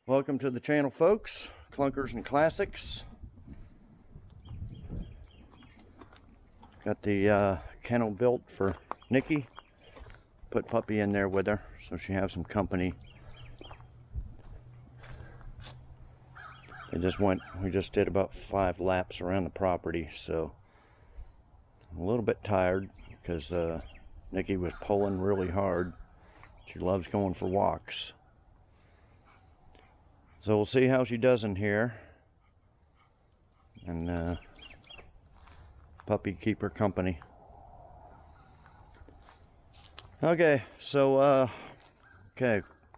Welcome to the channel, folks. Clunkers and Classics. Got the kennel built for Nikki. Put puppy in there with her so she has some company. We just did about 5 laps around the property, so I'm a little bit tired because Nikki was pulling really hard. She loves going for walks. So we'll see how she does in here. And puppy keep her company. Okay, so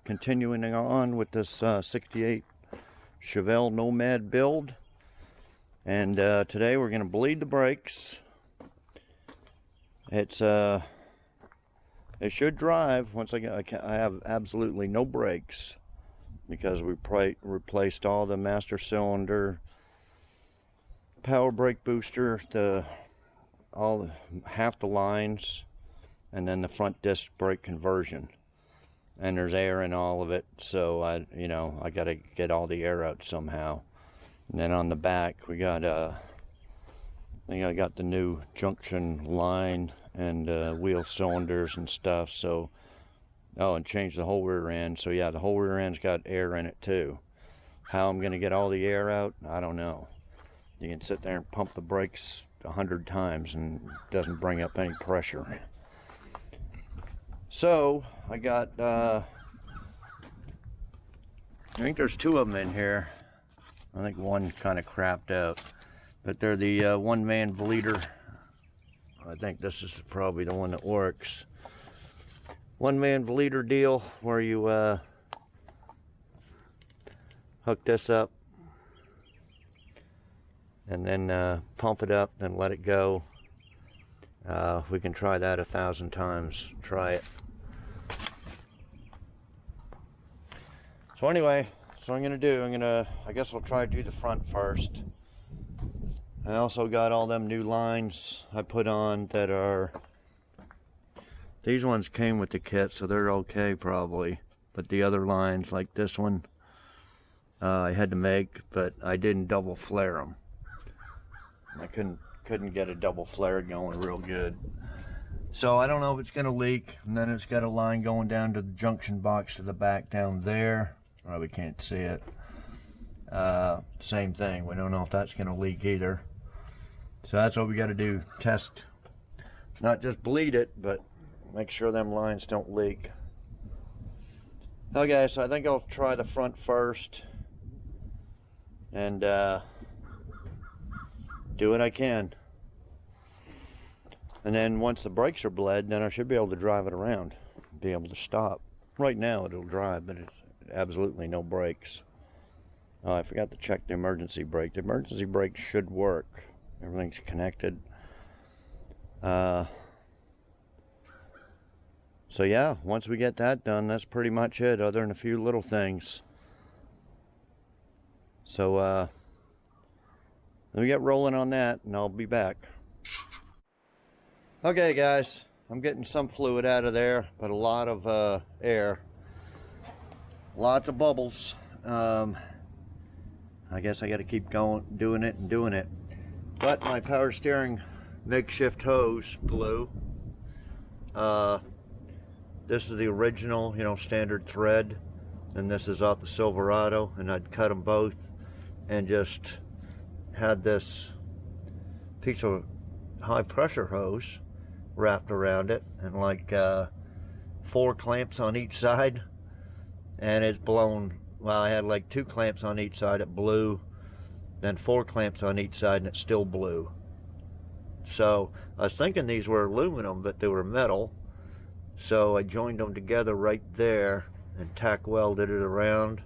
continuing on with this 68 Chevelle Nomad build. And today we're going to bleed the brakes. It should drive once I have absolutely no brakes, because we replaced all the master cylinder, power brake booster, half the lines, and then the front disc brake conversion. And there's air in all of it, so I got to get all the air out somehow. And then on the back we got I think I got the new junction line and wheel cylinders and stuff. So and changed the whole rear end. So yeah, the whole rear end's got air in it too. How I'm gonna get all the air out, I don't know. You can sit there and pump the brakes 100 times and it doesn't bring up any pressure. So I got I think there's 2 of them in here. I think one kind of crapped out, but they're the one-man bleeder. I think this is probably the one that works. One-man bleeder deal where you hook this up and then pump it up and let it go. We can try that 1,000 times. Try it. So anyway, so I'm I guess I'll try to do the front first. I also got all them new lines I put on that are, these ones came with the kit, so they're okay probably. But the other lines, like this one, I had to make, but I didn't double flare them. I couldn't get a double flare going real good. So I don't know if it's gonna leak. And then it's got a line going down to the junction box to the back down there. Probably can't see it. Same thing. We don't know if that's gonna leak either. So that's what we got to do. Test, not just bleed it, but make sure them lines don't leak. Okay, so I think I'll try the front first and do what I can. And then once the brakes are bled, then I should be able to drive it around, be able to stop. Right now it'll drive, but it's absolutely no brakes. Oh, I forgot to check the emergency brake. The emergency brake should work. Everything's connected. So yeah, once we get that done, that's pretty much it, other than a few little things. So let me get rolling on that and I'll be back. Okay guys, I'm getting some fluid out of there, but a lot of air. Lots of bubbles. I guess I got to keep going, doing it. But my power steering makeshift hose blew. This is the original, standard thread, and this is off the Silverado, and I'd cut them both and just had this piece of high pressure hose wrapped around it, and like 4 clamps on each side, and it's blown. Well, I had like 2 clamps on each side, it blew, then 4 clamps on each side, and it still blew. So I was thinking these were aluminum, but they were metal. So I joined them together right there and tack welded it around,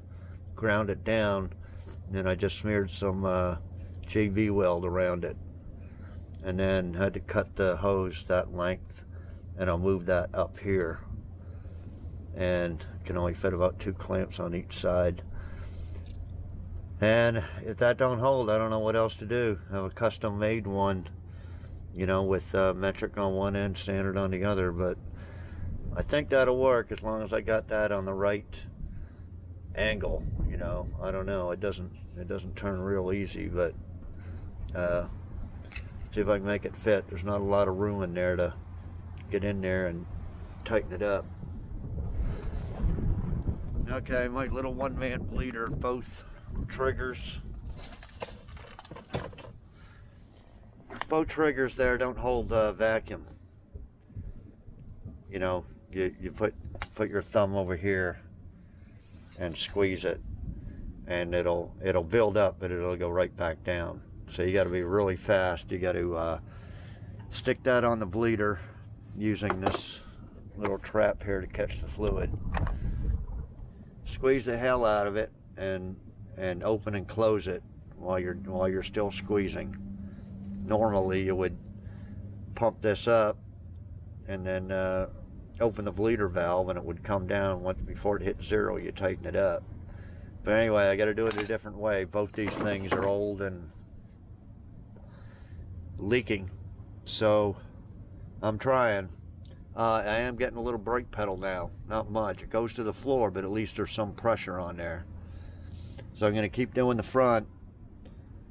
ground it down, and then I just smeared some JV weld around it. And then had to cut the hose that length, and I'll move that up here. And can only fit about 2 clamps on each side. And if that don't hold, I don't know what else to do. I have a custom made one, with metric on one end, standard on the other, but I think that'll work as long as I got that on the right angle. you know. I don't know. It doesn't turn real easy, but see if I can make it fit. There's not a lot of room in there to get in there and tighten it up. Okay, my little one-man bleeder, both triggers. Both triggers there don't hold vacuum. You know, you put your thumb over here and squeeze it, and it'll build up, but it'll go right back down. So you got to be really fast. You got to stick that on the bleeder using this little trap here to catch the fluid. Squeeze the hell out of it and open and close it while you're still squeezing. Normally you would pump this up and then open the bleeder valve and it would come down. Before it hit zero, you tighten it up. But anyway, I got to do it a different way. Both these things are old and leaking, so I'm trying. I am getting a little brake pedal now, not much. It goes to the floor, but at least there's some pressure on there. So I'm going to keep doing the front,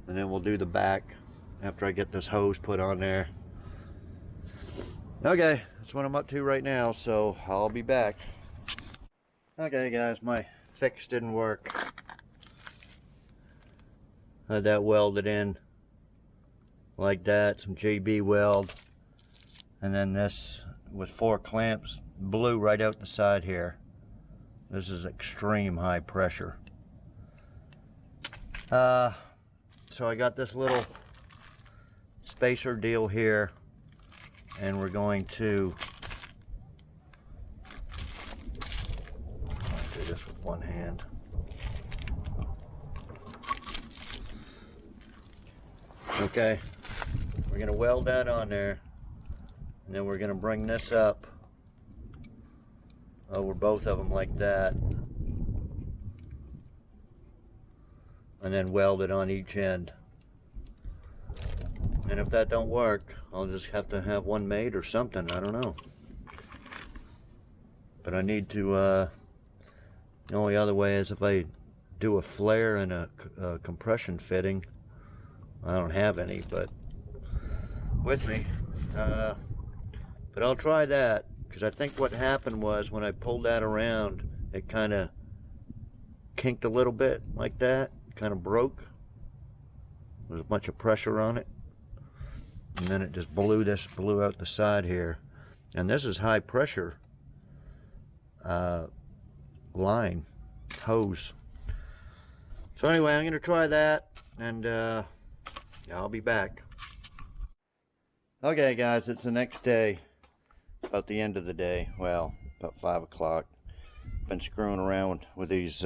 and then we'll do the back after I get this hose put on there. Okay, that's what I'm up to right now, so I'll be back. Okay guys, my fix didn't work. I had that welded in like that, some JB weld, and then this with 4 clamps blew right out the side here. This is extreme high pressure. So I got this little spacer deal here, and we're going to do this with one hand. Okay, we're going to weld that on there, and then we're going to bring this up over both of them like that, and then weld it on each end. And if that don't work, I'll just have to have one made or something. I don't know. But I need to, the only other way is if I do a flare and a compression fitting. I don't have any, but with me. But I'll try that, because I think what happened was when I pulled that around, it kind of kinked a little bit like that, kind of broke. There was a bunch of pressure on it, and then it just blew out the side here. And this is high pressure line hose. So anyway, I'm going to try that, and I'll be back. Okay guys, it's the next day, about the end of the day, well, about 5 o'clock. Been screwing around with these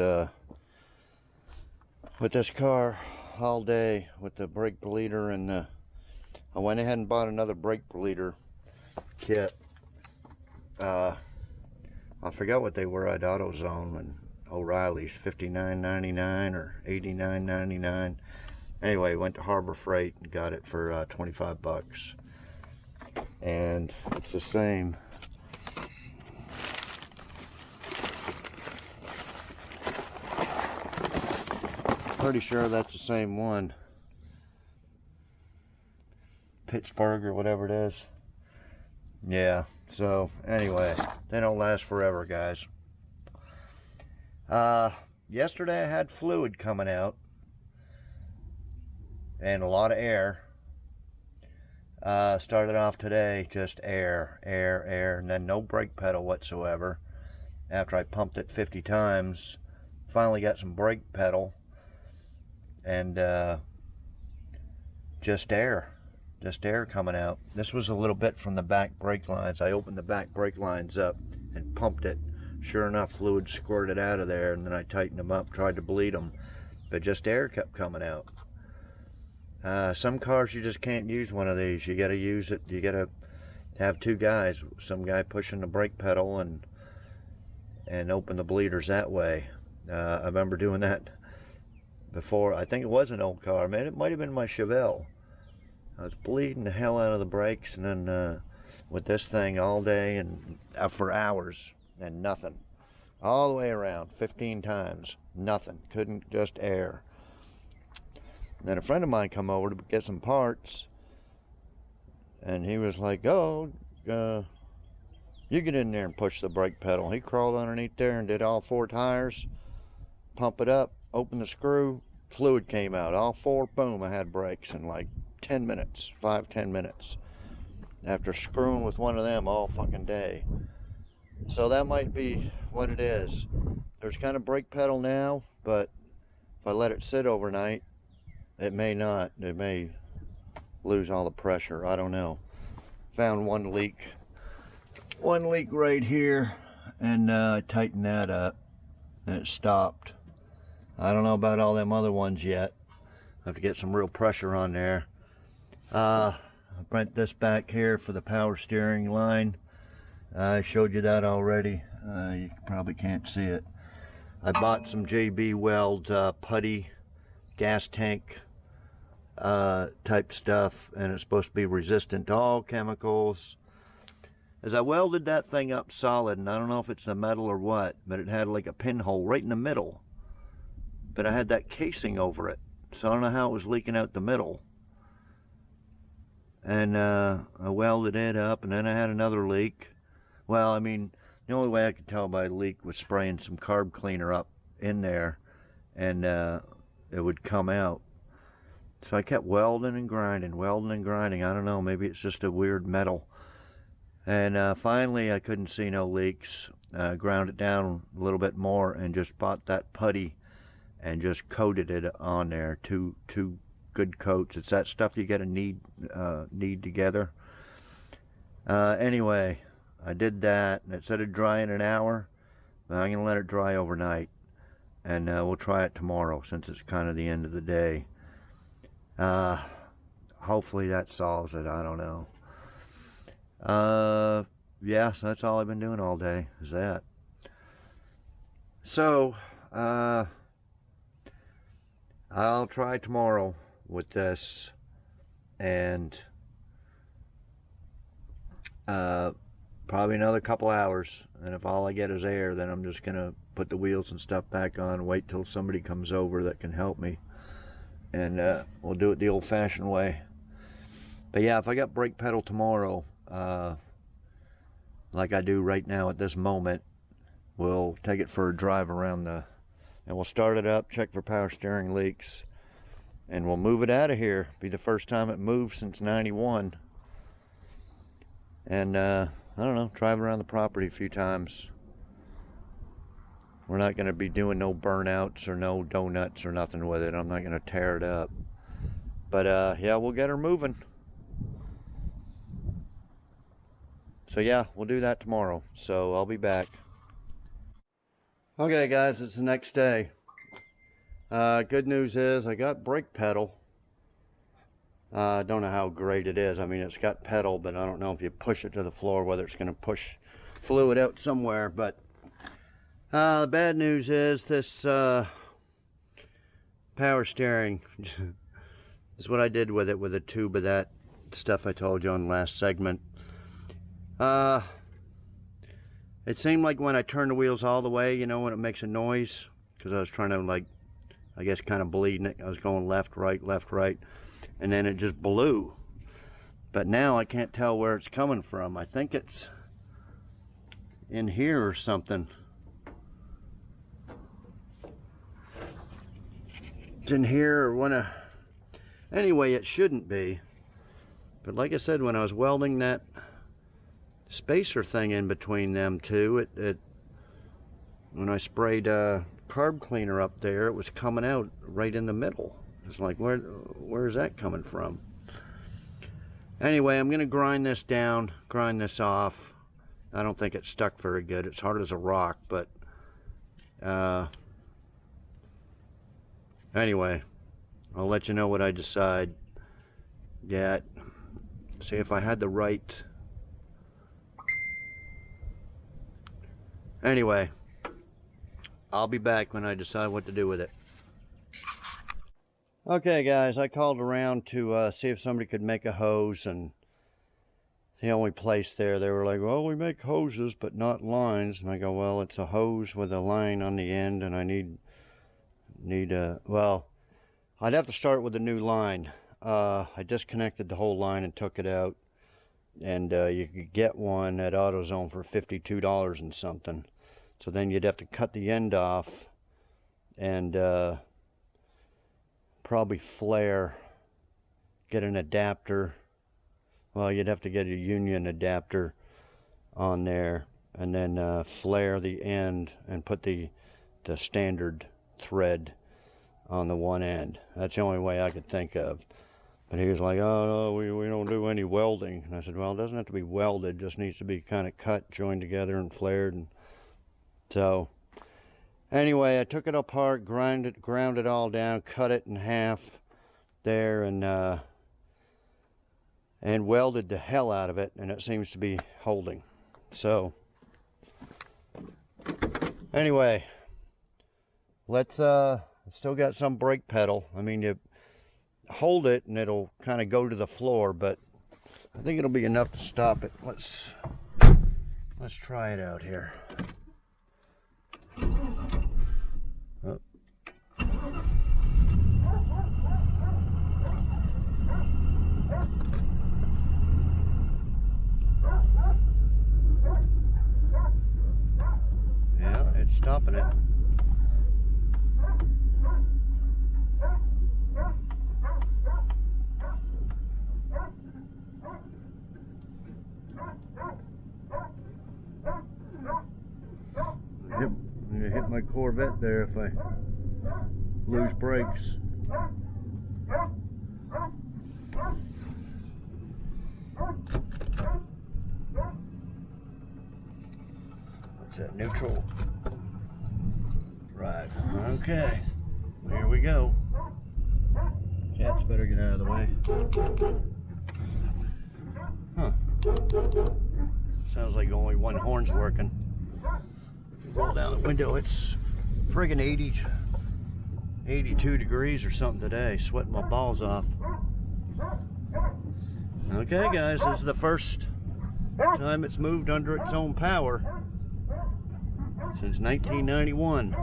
with this car all day with the brake bleeder, and I went ahead and bought another brake bleeder kit. I forgot what they were at AutoZone and O'Reilly's, $59.99 or $89.99. Anyway, went to Harbor Freight and got it for 25 bucks. And it's the same. Pretty sure that's the same one. Pittsburgh or whatever it is. Yeah, so anyway, they don't last forever, guys. Yesterday I had fluid coming out and a lot of air. Started off today just air, and then no brake pedal whatsoever. After I pumped it 50 times, finally got some brake pedal, and just air coming out. This was a little bit from the back brake lines. I opened the back brake lines up and pumped it. Sure enough, fluid squirted out of there, and then I tightened them up, tried to bleed them, but just air kept coming out. Some cars you just can't use one of these. You got to use it. You got to have 2 guys. Some guy pushing the brake pedal and open the bleeders that way. I remember doing that before. I think it was an old car. Man, it might have been my Chevelle. I was bleeding the hell out of the brakes, and then with this thing all day and for hours and nothing. all the way around 15 times. Nothing. Couldn't, just air. And then a friend of mine come over to get some parts, and he was like, oh, you get in there and push the brake pedal. He crawled underneath there and did all 4 tires, pump it up, open the screw, fluid came out, all 4, boom, I had brakes in like 10 minutes, 5-10 minutes, after screwing with one of them all fucking day. So that might be what it is. There's kind of brake pedal now, but if I let it sit overnight, it may not. It may lose all the pressure. I don't know. Found one leak right here, and I tightened that up and it stopped. I don't know about all them other ones yet. I have to get some real pressure on there. I bent this back here for the power steering line. I showed you that already. You probably can't see it. I bought some JB Weld putty gas tank type stuff, and it's supposed to be resistant to all chemicals. As I welded that thing up solid, and I don't know if it's the metal or what, but it had like a pinhole right in the middle, but I had that casing over it, so I don't know how it was leaking out the middle. And I welded it up, and then I had another leak. Well, I mean, the only way I could tell by a leak was spraying some carb cleaner up in there, and it would come out. So I kept welding and grinding. I don't know, maybe it's just a weird metal. And finally, I couldn't see no leaks. Ground it down a little bit more and just bought that putty and just coated it on there. Two good coats. It's that stuff you gotta knead together. Anyway, I did that, and it said it'd dry in an hour. I'm gonna let it dry overnight, and we'll try it tomorrow since it's kind of the end of the day. Hopefully that solves it. I don't know. Yeah, so that's all I've been doing all day, is that. So I'll try tomorrow with this, and probably another couple hours, and if all I get is air, then I'm just gonna put the wheels and stuff back on and wait till somebody comes over that can help me, and we'll do it the old-fashioned way. But yeah, if I got brake pedal tomorrow, like I do right now at this moment, we'll take it for a drive around and we'll start it up, check for power steering leaks, and we'll move it out of here. Be the first time it moved since '91. And I don't know, drive around the property a few times. We're not going to be doing no burnouts or no donuts or nothing with it. I'm not going to tear it up. But yeah, we'll get her moving. So yeah, we'll do that tomorrow. So I'll be back. Okay guys, it's the next day. Good news is I got brake pedal. I don't know how great it is. I mean, it's got pedal, but I don't know if you push it to the floor whether it's going to push fluid out somewhere. But the bad news is this power steering is what I did with it, with a tube of that stuff I told you on the last segment. It seemed like when I turned the wheels all the way, you know, when it makes a noise, because I was trying to, like, I guess kind of bleeding it. I was going left, right, and then it just blew. But now I can't tell where it's coming from. I think it's in here or something. It's in here or anyway, it shouldn't be. But like I said, when I was welding that spacer thing in between them two, when I sprayed carb cleaner up there, it was coming out right in the middle. It's like, where is that coming from? Anyway, I'm gonna grind this down, grind this off. I don't think it's stuck very good. It's hard as a rock, but anyway, I'll let you know what I decide. Yeah, see if I had the right. Anyway, I'll be back when I decide what to do with it. Okay guys, I called around to see if somebody could make a hose and the only place there. They were like, well, we make hoses but not lines. And I go, well, it's a hose with a line on the end, and I need well, I'd have to start with a new line. I disconnected the whole line and took it out, and you could get one at AutoZone for $52 and something. So then you'd have to cut the end off and probably flare, get an adapter. Well, you'd have to get a union adapter on there, and then flare the end and put the standard thread on the one end. That's the only way I could think of. But he was like, oh, no, we don't do any welding. And I said, well, it doesn't have to be welded, it just needs to be kind of cut, joined together, and flared. And so anyway, I took it apart, ground it all down, cut it in half there, and welded the hell out of it, and it seems to be holding. So anyway, let's still got some brake pedal. I mean, you hold it and it'll kind of go to the floor, but I think it'll be enough to stop it. Let's try it out here. Oh. Yeah, it's stopping it. I'm gonna hit my Corvette there if I lose brakes. What's that, neutral? Right, okay, here we go. Cats better get out of the way. Huh. Sounds like only one horn's working. Roll down the window. It's friggin' 82 degrees or something today. Sweating my balls off. Okay, guys, this is the first time it's moved under its own power since 1991.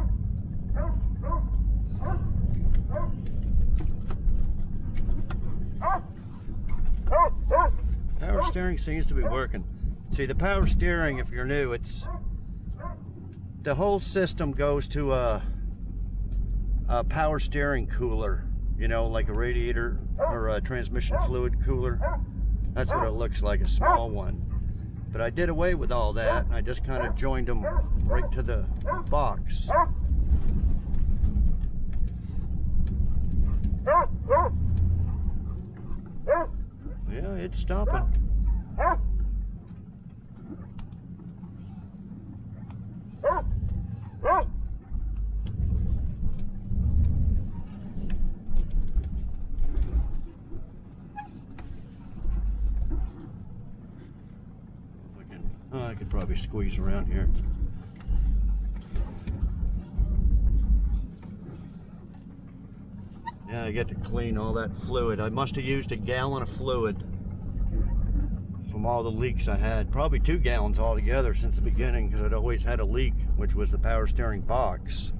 Power steering seems to be working. See, the power steering, if you're new, it's the whole system goes to a power steering cooler, you know, like a radiator or a transmission fluid cooler. That's what it looks like, a small one. But I did away with all that, and I just kind of joined them right to the box. Yeah, it's stopping. I could probably squeeze around here. Yeah, I get to clean all that fluid. I must have used a gallon of fluid from all the leaks I had. Probably 2 gallons altogether since the beginning, because I'd always had a leak, which was the power steering box.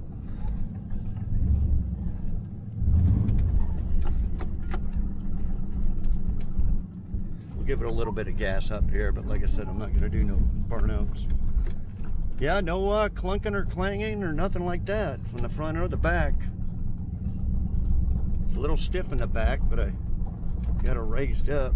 We'll give it a little bit of gas up here, but like I said, I'm not going to do no burnouts. Yeah, no clunking or clanging or nothing like that from the front or the back. It's a little stiff in the back, but I got it raised up.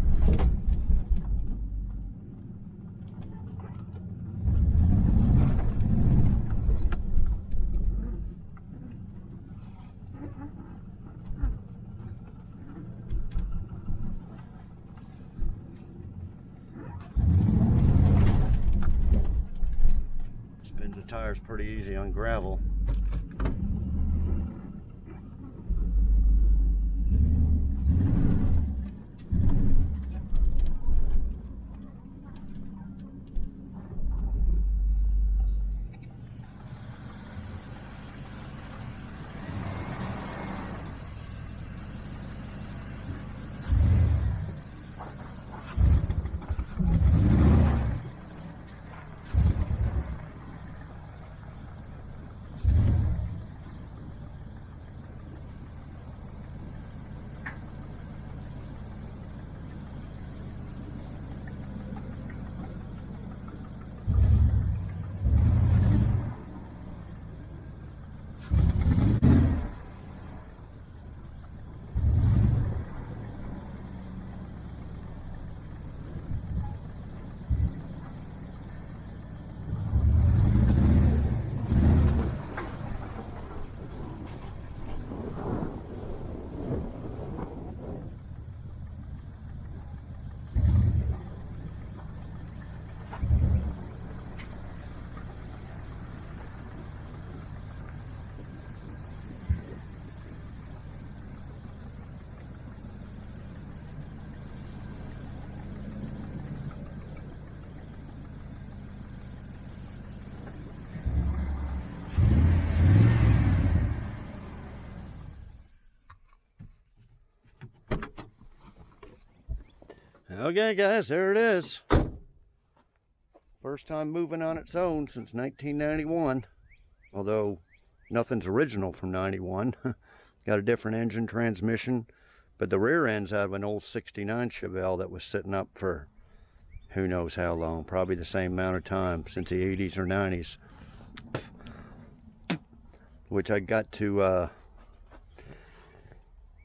Spins the tires pretty easy on gravel. Okay guys, there it is. First time moving on its own since 1991. Although nothing's original from 91. Got a different engine transmission. But the rear end's out of an old 69 Chevelle that was sitting up for who knows how long. Probably the same amount of time, since the 80s or 90s. Which I got to,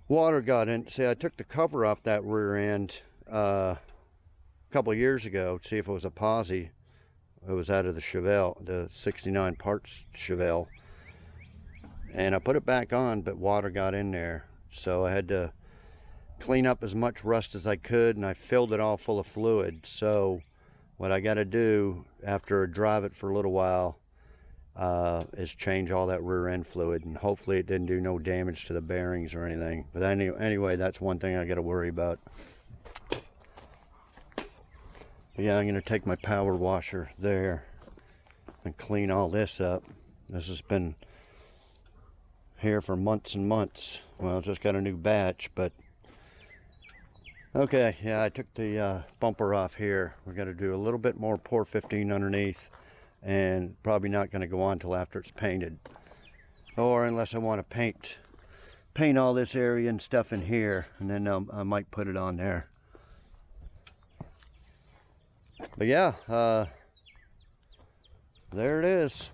water got in. See, I took the cover off that rear end a couple of years ago to see if it was a posi. It was out of the Chevelle, the 69 parts Chevelle. And I put it back on, but water got in there. So I had to clean up as much rust as I could, and I filled it all full of fluid. So what I got to do after I drive it for a little while is change all that rear end fluid, and hopefully it didn't do no damage to the bearings or anything. But anyway, that's one thing I got to worry about. But yeah, I'm going to take my power washer there and clean all this up. This has been here for months and months. Well, just got a new batch, but okay, yeah, I took the bumper off here. We're going to do a little bit more pour 15 underneath, and probably not going to go on till after it's painted, or unless I want to paint all this area and stuff in here, and then I might put it on there. But yeah, there it is.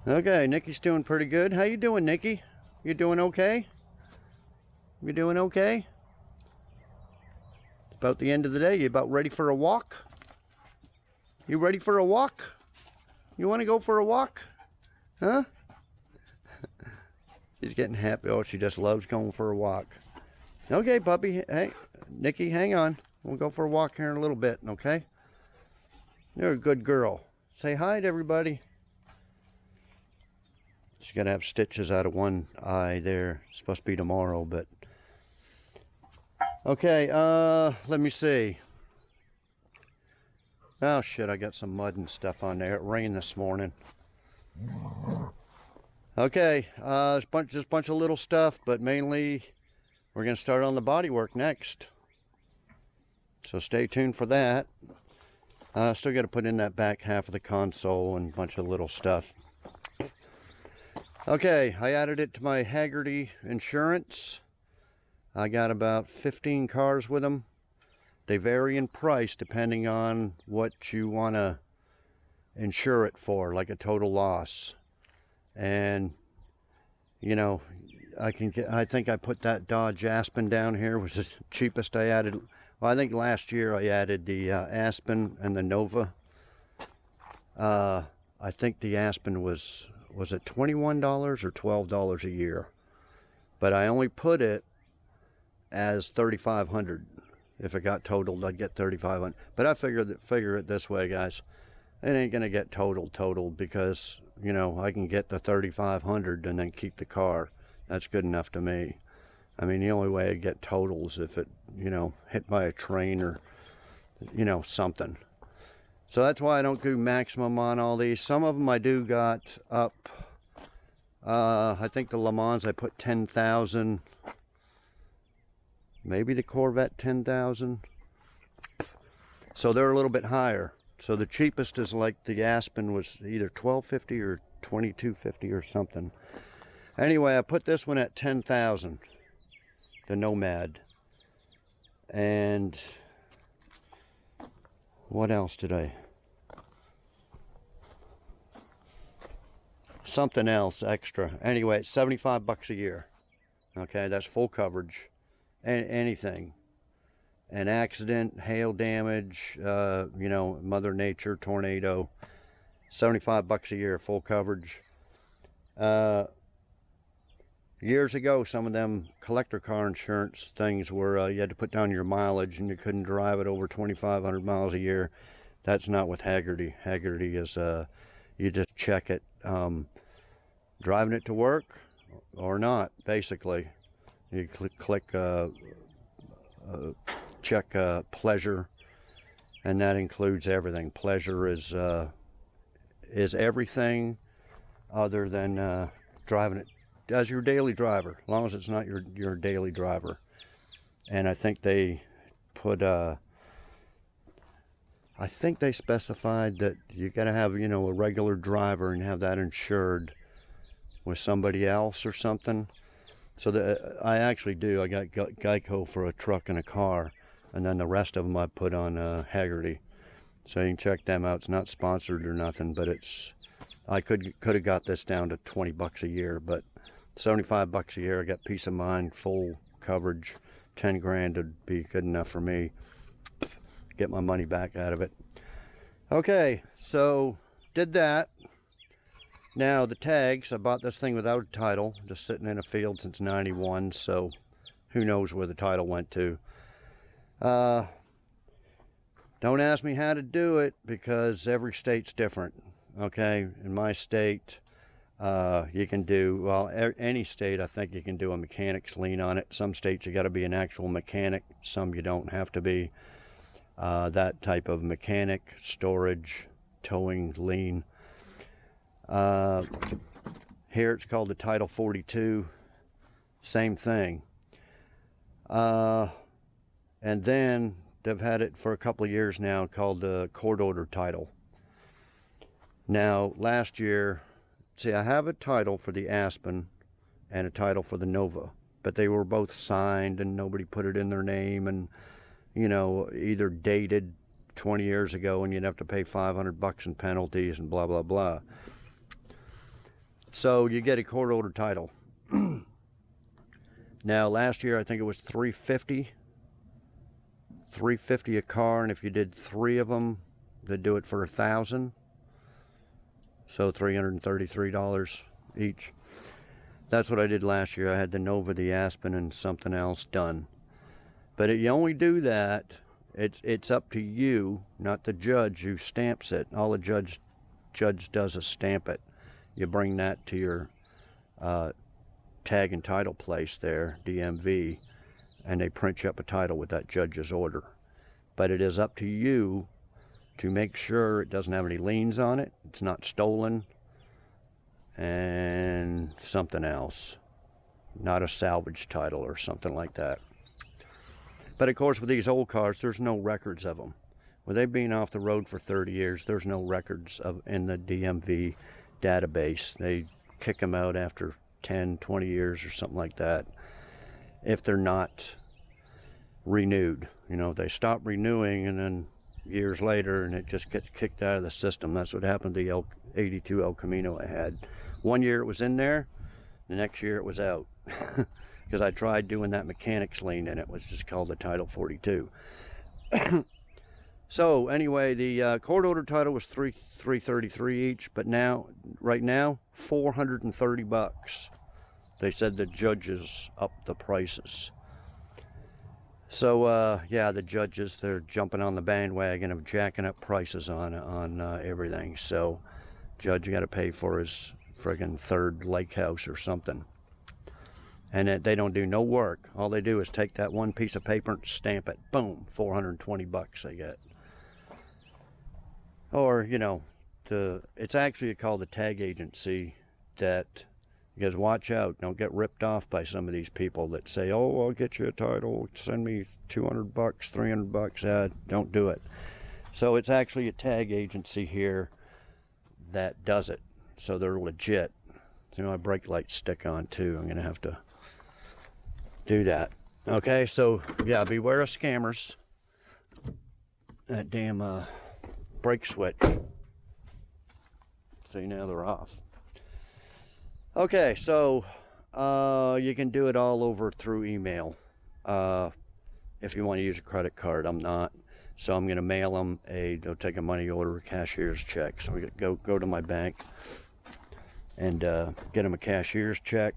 Okay, Nikki's doing pretty good. How you doing, Nikki? You doing okay? You doing okay? It's about the end of the day. You about ready for a walk? You ready for a walk? You want to go for a walk? Huh? She's getting happy. Oh, she just loves going for a walk. Okay, puppy. Hey, Nikki, hang on. We'll go for a walk here in a little bit, okay? You're a good girl. Say hi to everybody. She's got to have stitches out of one eye there. It's supposed to be tomorrow, but... Okay, let me see. Oh, shit, I got some mud and stuff on there. It rained this morning. Okay, just a bunch of little stuff, but mainly we're going to start on the bodywork next. So stay tuned for that. Still got to put in that back half of the console and a bunch of little stuff. Okay, I added it to my Haggerty insurance. I got about 15 cars with them. They vary in price depending on what you want to insure it for, like a total loss. And, you know, I think I put that Dodge Aspen down here, was the cheapest I added. Well, I think last year I added the Aspen and the Nova. I think the Aspen was it $21 or $12 a year? But I only put it as $3,500. If it got totaled, I'd get $3,500. But I figure it this way, guys. It ain't gonna get totaled because, you know, I can get the $3,500 and then keep the car. That's good enough to me. I mean, the only way I get total is if it, you know, hit by a train or, you know, something. So that's why I don't do maximum on all these. Some of them I do got up. I think the Le Mans I put 10,000. Maybe the Corvette 10,000. So they're a little bit higher. So the cheapest is like the Aspen was either $1,250 or $2,250 or something. Anyway, I put this one at 10,000. The Nomad. And what else did I? Something else extra. Anyway, it's 75 bucks a year. Okay, that's full coverage. Anything. An accident, hail damage, you know, Mother Nature, tornado. 75 bucks a year, full coverage. Years ago, some of them collector car insurance things were you had to put down your mileage and you couldn't drive it over 2,500 miles a year. That's not with Haggerty. Haggerty is, you just check it. Driving it to work or not, basically. You click check pleasure, and that includes everything. Pleasure is everything other than driving it as your daily driver, as long as it's not your daily driver. And I think they put, I think they specified that you got to have, you know, a regular driver and have that insured with somebody else or something. So I actually do. I got Geico for a truck and a car, and then the rest of them I put on Haggerty. So you can check them out. It's not sponsored or nothing, but it's, I could have got this down to 20 bucks a year, but 75 bucks a year, I got peace of mind, full coverage. 10 grand would be good enough for me. Get my money back out of it. Okay, so did that. Now the tags, I bought this thing without a title, just sitting in a field since 91, so who knows where the title went to. Don't ask me how to do it, because every state's different. Okay, in my state, you can do, well, any state I think you can do a mechanic's lien on it. Some states you got to be an actual mechanic, some you don't have to be. That type of mechanic, storage, towing, lien. Here it's called the Title 42, same thing. And then they've had it for a couple of years now called the court order title. Now last year, see, I have a title for the Aspen and a title for the Nova, but they were both signed and nobody put it in their name, and you know, either dated 20 years ago and you'd have to pay 500 bucks in penalties and blah blah blah. So you get a court order title. Now last year I think it was $350 a car, and if you did 3 of them they'd do it for $1,000, so $333 each. That's what I did last year. I had the Nova, the Aspen, and something else done. But you only do that, it's up to you, not the judge who stamps it. All the judge does is stamp it. You bring that to your tag and title place there, DMV, and they print you up a title with that judge's order. But it is up to you to make sure it doesn't have any liens on it, it's not stolen, and something else, not a salvage title or something like that. But of course with these old cars, there's no records of them. With they being off the road for 30 years, there's no records of in the DMV database. They kick them out after 10, 20 years or something like that, if they're not renewed. You know, they stop renewing and then years later and it just gets kicked out of the system. That's what happened to the 82 El Camino I had. One year it was in there, the next year it was out. Because I tried doing that mechanic's lien and it was just called the Title 42. So anyway, the court order title was $333 each, but now, right now, $430. They said the judges upped the prices. So yeah, the judges, they're jumping on the bandwagon of jacking up prices on everything. So judge got to pay for his friggin' third lake house or something. And they don't do no work. All they do is take that one piece of paper and stamp it. Boom, 420 bucks they get. Or, you know, it's actually called the tag agency that, because watch out, don't get ripped off by some of these people that say, oh, I'll get you a title, send me 200 bucks, 300 bucks, don't do it. So it's actually a tag agency here that does it. So they're legit. You know, my brake lights stick on too. I'm going to have to do that. Okay, so yeah, beware of scammers. That damn brake switch. See, now they're off. Okay, so you can do it all over through email. If you want to use a credit card, I'm not. So I'm going to mail them they'll take a money order, a cashier's check. So we go to my bank and get them a cashier's check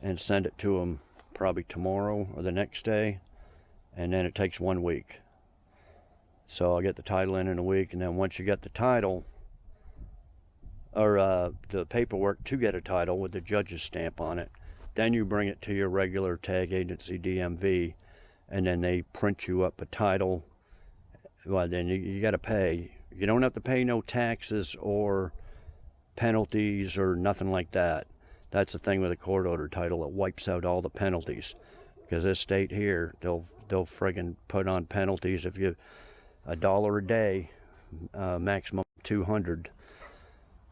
and send it to them probably tomorrow or the next day. And then it takes 1 week. So I'll get the title in a week, and then once you get the title, or the paperwork to get a title with the judge's stamp on it, then you bring it to your regular tag agency DMV, and then they print you up a title. Well, then you got to pay. You don't have to pay no taxes or penalties or nothing like that. That's the thing with a court order title. It wipes out all the penalties, because this state here, they'll friggin' put on penalties if you $1 a day, maximum 200.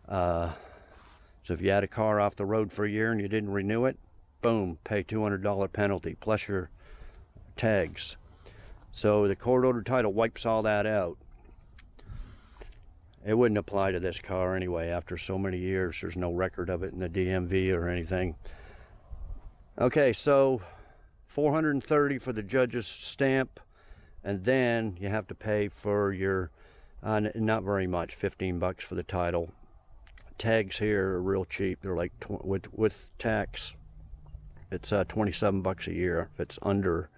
So if you had a car off the road for a year and you didn't renew it, boom, pay $200 penalty plus your tags. So the court ordered title wipes all that out. It wouldn't apply to this car anyway. After so many years, there's no record of it in the DMV or anything. Okay, so $430 for the judge's stamp, and then you have to pay for your, not very much, 15 bucks for the title. Tags here are real cheap. They're like, with tax, it's 27 bucks a year. If it's under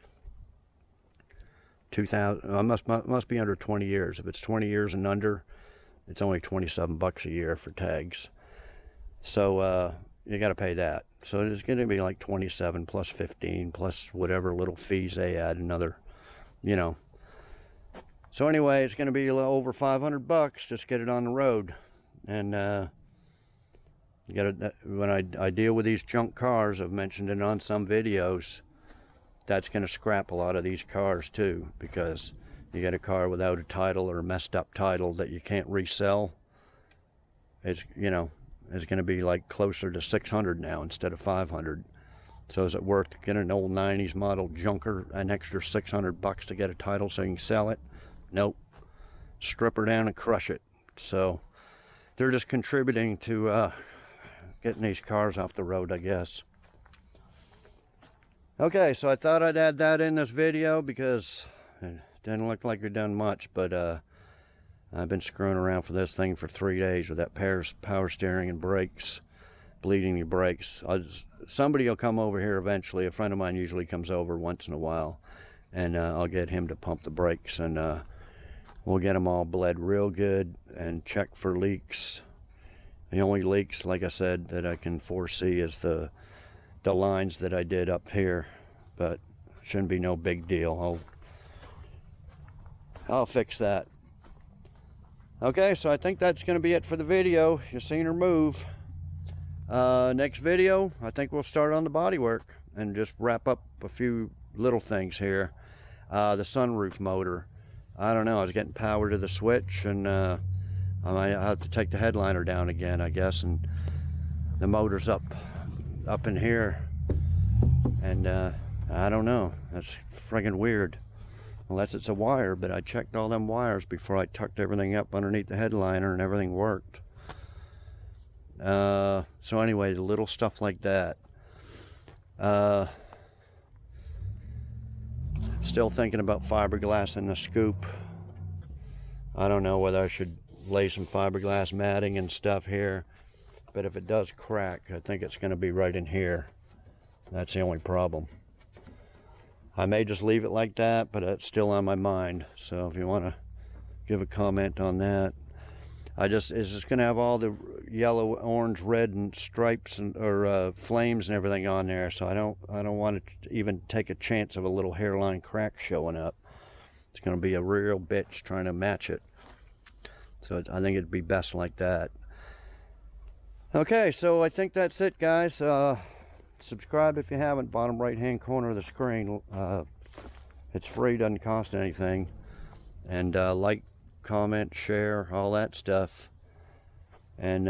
2,000, must be under 20 years. If it's 20 years and under, it's only 27 bucks a year for tags. So you got to pay that. So it's going to be like 27 plus 15 plus whatever little fees they add, another, you know. So anyway, it's going to be a little over 500 bucks. Just get it on the road. And you got to, when I deal with these junk cars, I've mentioned it on some videos, that's going to scrap a lot of these cars too, because you get a car without a title or a messed up title that you can't resell. It's, you know, it's going to be like closer to 600 now instead of 500. So is it worth to get an old 90s model junker an extra 600 bucks to get a title so you can sell it? Nope. Strip her down and crush it. So they're just contributing to getting these cars off the road, I guess. Okay, so I thought I'd add that in this video because it didn't look like we've done much, but I've been screwing around for this thing for 3 days with that power steering and brakes, bleeding your brakes. Somebody will come over here eventually. A friend of mine usually comes over once in a while, and I'll get him to pump the brakes, and we'll get them all bled real good and check for leaks. The only leaks, like I said, that I can foresee is the lines that I did up here, but shouldn't be no big deal. I'll fix that. Okay, so I think that's going to be it for the video. You've seen her move. Next video, I think we'll start on the bodywork and just wrap up a few little things here. The sunroof motor, I don't know, I was getting power to the switch, and I might have to take the headliner down again, I guess, and the motor's up in here, and I don't know, that's friggin' weird. Unless it's a wire, but I checked all them wires before I tucked everything up underneath the headliner, and everything worked. So anyway, the little stuff like that. Still thinking about fiberglass in the scoop. I don't know whether I should lay some fiberglass matting and stuff here, but if it does crack, I think it's going to be right in here. That's the only problem. I may just leave it like that, but it's still on my mind. So if you want to give a comment on that. It's just going to have all the yellow, orange, red, and stripes and or flames and everything on there. So I don't want to even take a chance of a little hairline crack showing up. It's going to be a real bitch trying to match it. So I think it'd be best like that. Okay, so I think that's it, guys. Subscribe if you haven't, bottom right hand corner of the screen. It's free, doesn't cost anything. And like, comment, share, all that stuff. And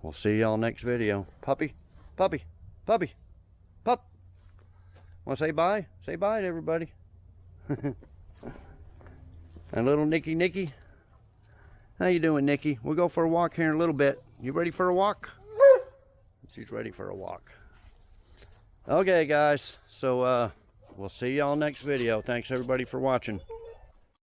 we'll see y'all next video. Puppy, puppy, puppy, pup. Want to say bye? Say bye to everybody. And little Nicky. How you doing, Nicky? We'll go for a walk here in a little bit. You ready for a walk? She's ready for a walk. Okay, guys. So we'll see y'all next video. Thanks everybody for watching.